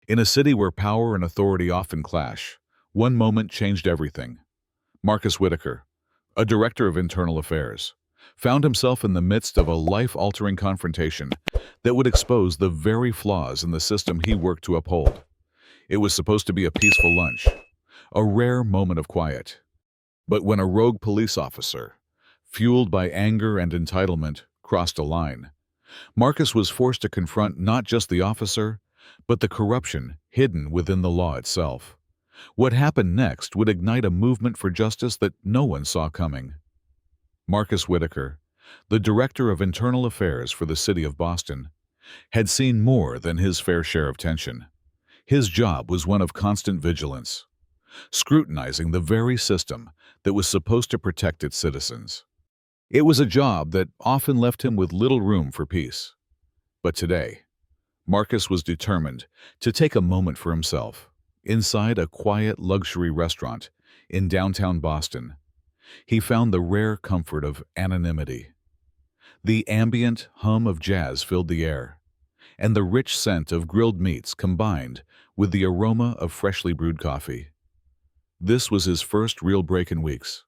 In a city where power and authority often clash, one moment changed everything. Marcus Whitaker, a director of internal affairs, found himself in the midst of a life-altering confrontation that would expose the very flaws in the system he worked to uphold. It was supposed to be a peaceful lunch, a rare moment of quiet. But when a rogue police officer, fueled by anger and entitlement, crossed a line, Marcus was forced to confront not just the officer, but the corruption hidden within the law itself. What happened next would ignite a movement for justice that no one saw coming. Marcus Whitaker, the Director of Internal Affairs for the City of Boston, had seen more than his fair share of tension. His job was one of constant vigilance, scrutinizing the very system that was supposed to protect its citizens. It was a job that often left him with little room for peace. But today, Marcus was determined to take a moment for himself. Inside a quiet luxury restaurant in downtown Boston, he found the rare comfort of anonymity. The ambient hum of jazz filled the air, and the rich scent of grilled meats combined with the aroma of freshly brewed coffee. This was his first real break in weeks.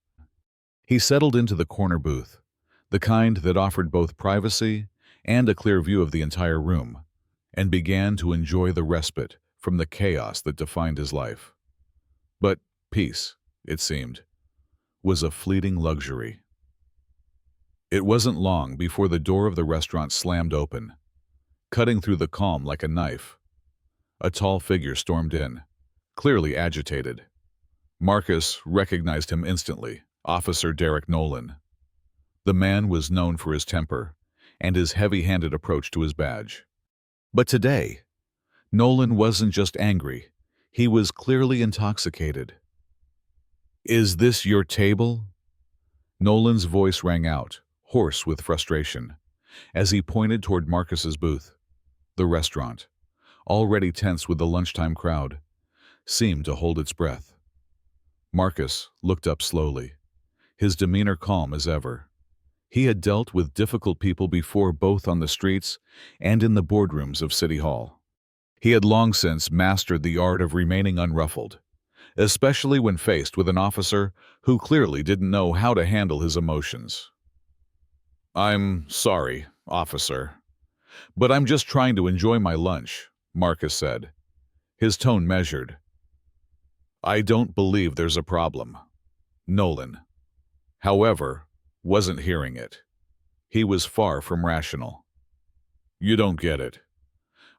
He settled into the corner booth, the kind that offered both privacy and a clear view of the entire room, and began to enjoy the respite from the chaos that defined his life. But peace, it seemed, was a fleeting luxury. It wasn't long before the door of the restaurant slammed open, cutting through the calm like a knife. A tall figure stormed in, clearly agitated. Marcus recognized him instantly, Officer Derek Nolan. The man was known for his temper and his heavy-handed approach to his badge. But today, Nolan wasn't just angry, he was clearly intoxicated. "Is this your table?" Nolan's voice rang out, hoarse with frustration, as he pointed toward Marcus's booth. The restaurant, already tense with the lunchtime crowd, seemed to hold its breath. Marcus looked up slowly, his demeanor calm as ever. He had dealt with difficult people before, both on the streets and in the boardrooms of City Hall. He had long since mastered the art of remaining unruffled, especially when faced with an officer who clearly didn't know how to handle his emotions. "I'm sorry, officer, but I'm just trying to enjoy my lunch," Marcus said, his tone measured. "I don't believe there's a problem." Nolan, however, wasn't hearing it. He was far from rational. "You don't get it.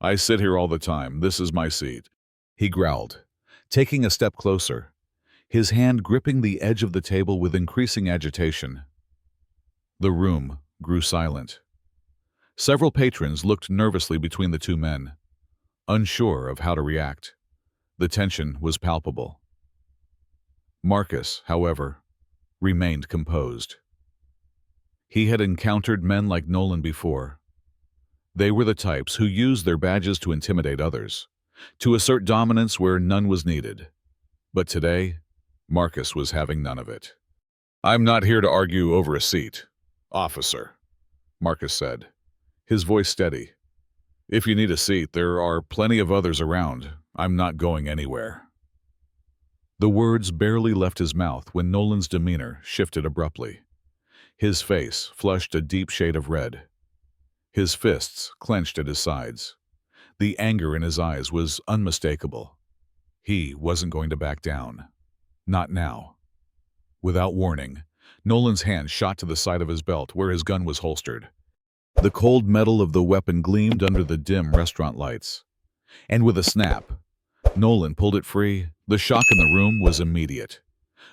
I sit here all the time. This is my seat," he growled, taking a step closer, his hand gripping the edge of the table with increasing agitation. The room grew silent. Several patrons looked nervously between the two men, unsure of how to react. The tension was palpable. Marcus, however, remained composed. He had encountered men like Nolan before. They were the types who used their badges to intimidate others, to assert dominance where none was needed. But today, Marcus was having none of it. "I'm not here to argue over a seat, officer," Marcus said, his voice steady. "If you need a seat, there are plenty of others around. I'm not going anywhere." The words barely left his mouth when Nolan's demeanor shifted abruptly. His face flushed a deep shade of red. His fists clenched at his sides. The anger in his eyes was unmistakable. He wasn't going to back down. Not now. Without warning, Nolan's hand shot to the side of his belt where his gun was holstered. The cold metal of the weapon gleamed under the dim restaurant lights. And with a snap, Nolan pulled it free. The shock in the room was immediate.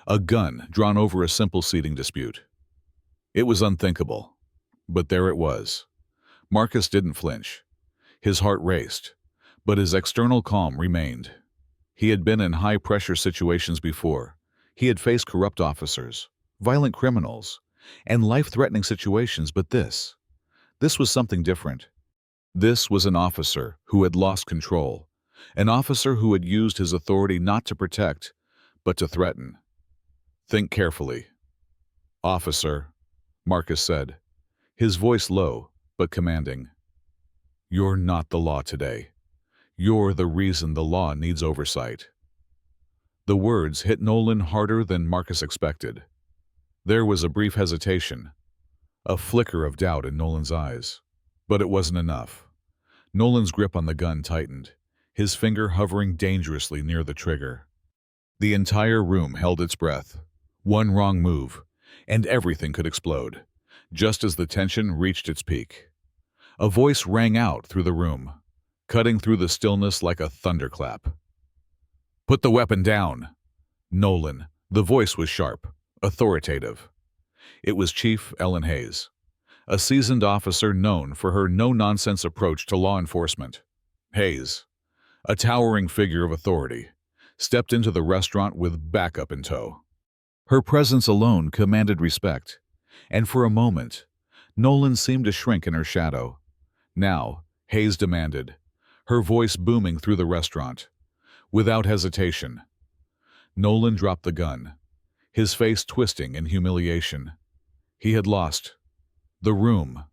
A gun drawn over a simple seating dispute. It was unthinkable, but there it was. Marcus didn't flinch. His heart raced, but his external calm remained. He had been in high-pressure situations before. He had faced corrupt officers, violent criminals, and life-threatening situations, but this was something different. This was an officer who had lost control, an officer who had used his authority not to protect, but to threaten. "Think carefully." "Officer," Marcus said, his voice low but commanding. "You're not the law today. You're the reason the law needs oversight." The words hit Nolan harder than Marcus expected. There was a brief hesitation, a flicker of doubt in Nolan's eyes. But it wasn't enough. Nolan's grip on the gun tightened, his finger hovering dangerously near the trigger. The entire room held its breath. One wrong move, and everything could explode, just as the tension reached its peak. A voice rang out through the room, cutting through the stillness like a thunderclap. "Put the weapon down!" Nolan. The voice was sharp, authoritative. It was Chief Ellen Hayes, a seasoned officer known for her no-nonsense approach to law enforcement. Hayes, a towering figure of authority, stepped into the restaurant with backup in tow. Her presence alone commanded respect, and for a moment, Nolan seemed to shrink in her shadow. Now, Hayes demanded, her voice booming through the restaurant. Without hesitation, Nolan dropped the gun, his face twisting in humiliation. He had lost. The room,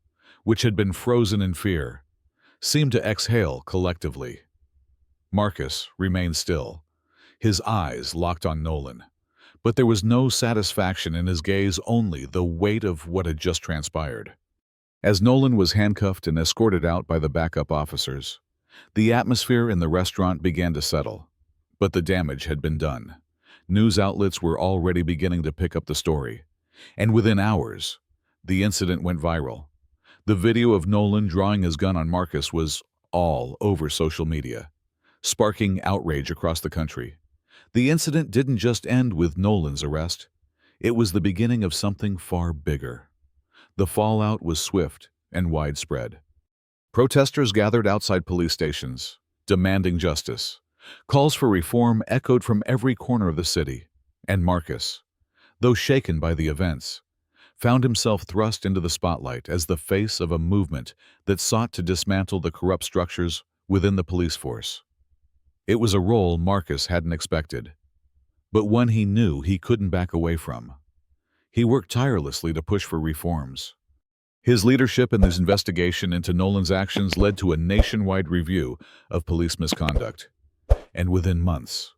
which had been frozen in fear, seemed to exhale collectively. Marcus remained still, his eyes locked on Nolan, but there was no satisfaction in his gaze, only the weight of what had just transpired. As Nolan was handcuffed and escorted out by the backup officers, the atmosphere in the restaurant began to settle. But the damage had been done. News outlets were already beginning to pick up the story, and within hours, the incident went viral. The video of Nolan drawing his gun on Marcus was all over social media, sparking outrage across the country. The incident didn't just end with Nolan's arrest. It was the beginning of something far bigger. The fallout was swift and widespread. Protesters gathered outside police stations, demanding justice. Calls for reform echoed from every corner of the city, and Marcus, though shaken by the events, found himself thrust into the spotlight as the face of a movement that sought to dismantle the corrupt structures within the police force. It was a role Marcus hadn't expected, but one he knew he couldn't back away from. He worked tirelessly to push for reforms. His leadership in this investigation into Nolan's actions led to a nationwide review of police misconduct. And within months,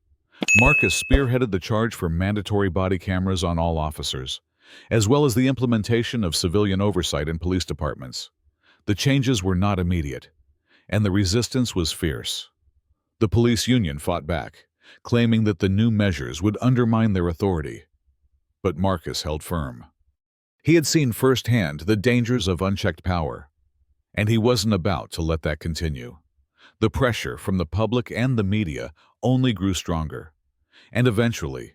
Marcus spearheaded the charge for mandatory body cameras on all officers, as well as the implementation of civilian oversight in police departments. The changes were not immediate, and the resistance was fierce. The police union fought back, claiming that the new measures would undermine their authority. But Marcus held firm. He had seen firsthand the dangers of unchecked power, and he wasn't about to let that continue. The pressure from the public and the media only grew stronger, and eventually,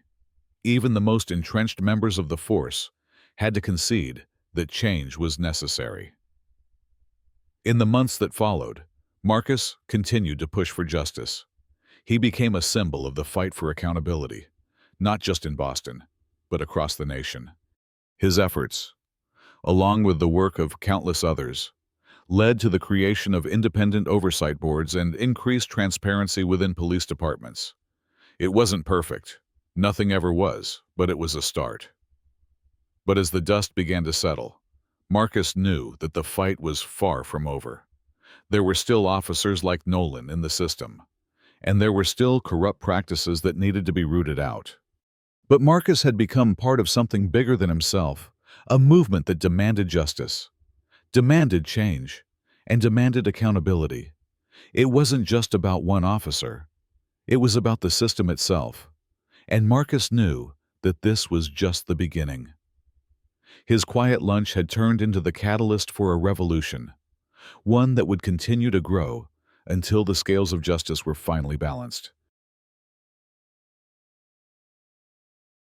even the most entrenched members of the force had to concede that change was necessary. In the months that followed, Marcus continued to push for justice. He became a symbol of the fight for accountability, not just in Boston, but across the nation. His efforts, along with the work of countless others, led to the creation of independent oversight boards and increased transparency within police departments. It wasn't perfect. Nothing ever was, but it was a start. But as the dust began to settle, Marcus knew that the fight was far from over. There were still officers like Nolan in the system, and there were still corrupt practices that needed to be rooted out. But Marcus had become part of something bigger than himself, a movement that demanded justice, demanded change, and demanded accountability. It wasn't just about one officer. It was about the system itself. And Marcus knew that this was just the beginning. His quiet lunch had turned into the catalyst for a revolution, one that would continue to grow until the scales of justice were finally balanced.